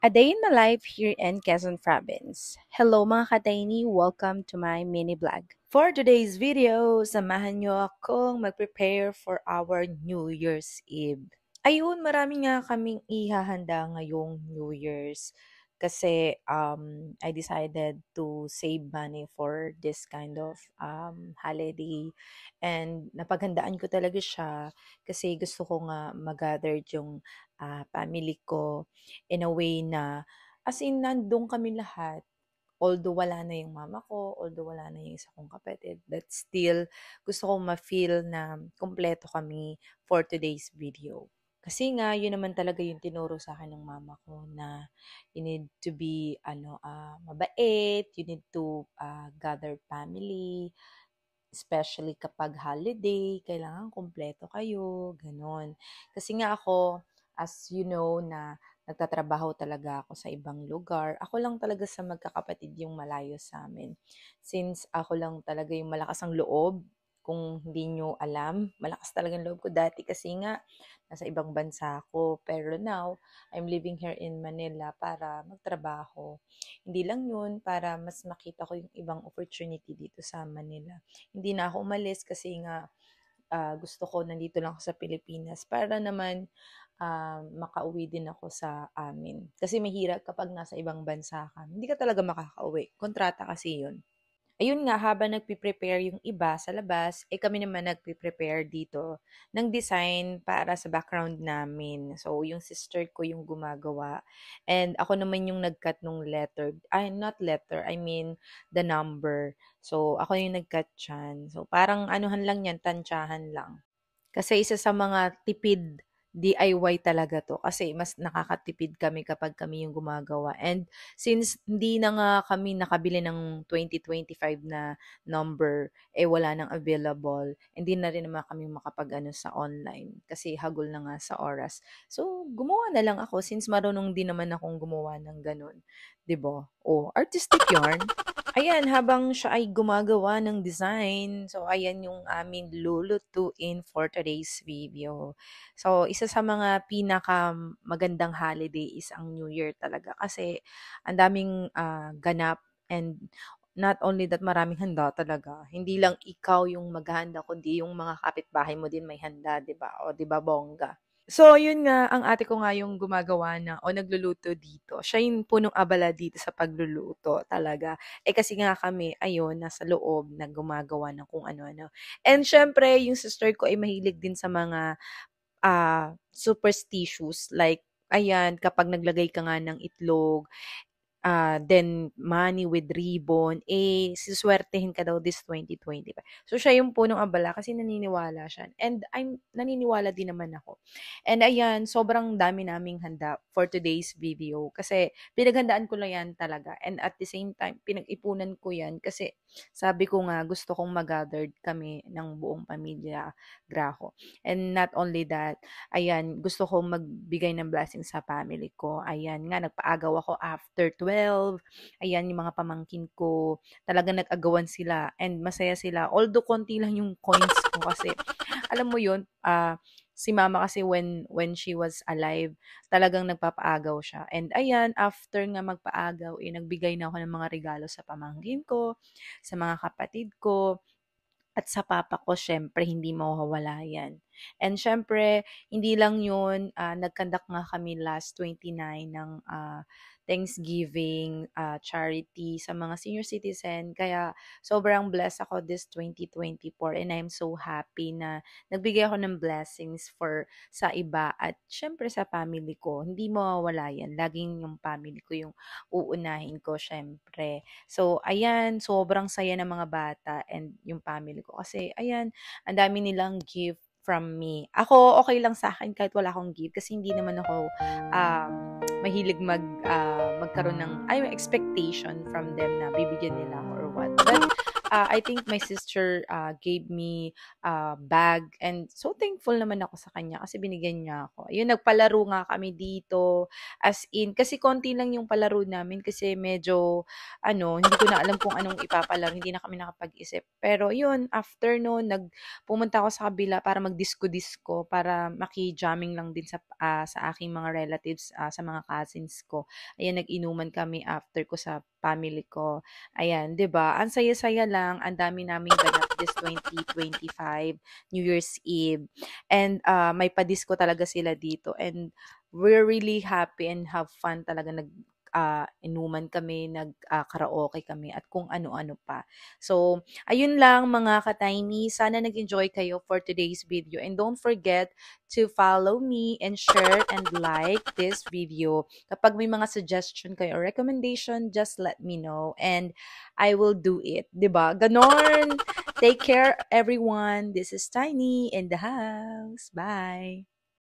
A day in my life here in Quezon Province. Hello mga katayni, welcome to my mini vlog. For today's video, samahan nyo akong mag-prepare for our New Year's Eve. Ayun, marami nga kaming ihahanda ngayong New Year's kasi I decided to save money for this kind of holiday and napaghandaan ko talaga siya kasi gusto ko nga mag-gather yung family ko in a way na as in nandun kami lahat. Although wala na yung mama ko, although wala na yung isa kong kapatid, but still gusto kong ma-feel na kumpleto kami for today's video. Kasi nga, yun naman talaga yung tinuro sa akin ng mama ko na you need to be mabait, you need to gather family, especially kapag holiday, kailangan kumpleto kayo, ganon. Kasi nga ako, as you know, na nagtatrabaho talaga ako sa ibang lugar. Ako lang talaga sa magkakapatid yung malayo sa amin. Since ako lang talaga yung malakas ang loob, kung hindi nyo alam, malakas talaga ang loob ko dati kasi nga nasa ibang bansa ako. Pero now, I'm living here in Manila para magtrabaho. Hindi lang yun, para mas makita ko yung ibang opportunity dito sa Manila. Hindi na ako umalis kasi nga gusto ko nandito lang ako sa Pilipinas para naman makauwi din ako sa amin. Kasi mahirap kapag nasa ibang bansa ka. Hindi ka talaga makakauwi. Kontrata kasi yun. Ayun nga, habang nagpe-prepare yung iba sa labas, kami naman nagpe-prepare dito ng design para sa background namin. So, yung sister ko yung gumagawa. And ako naman yung nag-cut nung letter. Not letter, I mean the number. So, ako yung nag-cut dyan. So, parang anuhan lang yan, tansyahan lang. Kasi isa sa mga tipid DIY talaga 'to kasi mas nakakatipid kami kapag kami yung gumagawa and since hindi na nga kami nakabili ng 2025 na number, wala nang available, hindi na rin naman kami makapag-ano sa online kasi hagol na nga sa oras. So, gumawa na lang ako since marunong din naman akong gumawa ng gano'n, 'di ba? Oh, artistic yarn. Ayan, habang siya ay gumagawa ng design, so ayan yung aming lulutuin for today's video. So, isa sa mga pinaka magandang holiday is ang New Year talaga kasi ang daming ganap and not only that maraming handa talaga. Hindi lang ikaw yung maghahanda kundi yung mga kapitbahay mo din may handa, 'di ba? O 'di ba bongga? So, yun nga, ang ate ko nga yung gumagawa o nagluluto dito. Siya yung punong abala dito sa pagluluto talaga. Kasi nga kami, ayun, nasa loob na gumagawa ng kung ano-ano. And syempre, yung sister ko ay mahilig din sa mga superstitious. Like, ayan, kapag naglagay ka nga ng itlog, then money with ribbon, siswertehin ka daw this 2025. So, siya yung punong abala kasi naniniwala siya. And naniniwala din naman ako. And ayan, sobrang dami naming handa for today's video kasi pinaghandaan ko lang yan talaga. And at the same time, pinag-ipunan ko yan kasi sabi ko nga gusto kong mag-gathered kami ng buong pamilya Graho. And not only that, ayan, gusto kong magbigay ng blessing sa family ko. Ayan nga, nagpaagaw ako after 12. Ayan, yung mga pamangkin ko, talagang nag-agawan sila and masaya sila. Although, konti lang yung coins ko kasi, alam mo yun, si mama kasi when she was alive, talagang nagpapaagaw siya. And ayan, after nga magpaagaw, nagbigay na ako ng mga regalo sa pamangkin ko, sa mga kapatid ko, at sa papa ko, syempre, hindi mawawala yan. And syempre, hindi lang yun, nag-conduct nga kami last 29 ng Thanksgiving charity sa mga senior citizen. Kaya, sobrang blessed ako this 2024 and I'm so happy na nagbigay ako ng blessings sa iba at syempre sa family ko. Hindi mawawala yan. Laging yung family ko yung uunahin ko, syempre. So, ayan, sobrang saya ng mga bata and yung family ko. Kasi, ayan, ang dami nilang gift from me. Ako, okay lang sa akin kahit wala akong gift kasi hindi naman ako mahilig magkaroon ng expectation from them na bibigyan nila ako or what. But, I think my sister gave me a bag and so thankful naman ako sa kanya kasi binigyan niya ako. Ayun, nagpalaro nga kami dito as in kasi konti lang yung palaro namin kasi medyo ano, hindi ko na alam kung anong ipapalaro, hindi na kami nakapag-isip. Pero yun, after no'n pumunta ako sa kabila para mag-disco-disco para maki-jamming lang din sa aking mga relatives, sa mga cousins ko. Ayan, nag-inuman kami after ko sa family ko. Ayan, 'di ba? Ang saya-saya lang, ang dami naming ganap this 2025 New Year's Eve. And may pa-disco talaga sila dito and we're really happy and have fun talaga inuman kami, karaoke kami at kung ano-ano pa. So, ayun lang mga ka-tiny. Sana nag-enjoy kayo for today's video. And don't forget to follow me and share and like this video. Kapag may mga suggestion kayo or recommendation, just let me know and I will do it. 'Di ba? Ganon! Take care, everyone. This is Tiny in the house. Bye!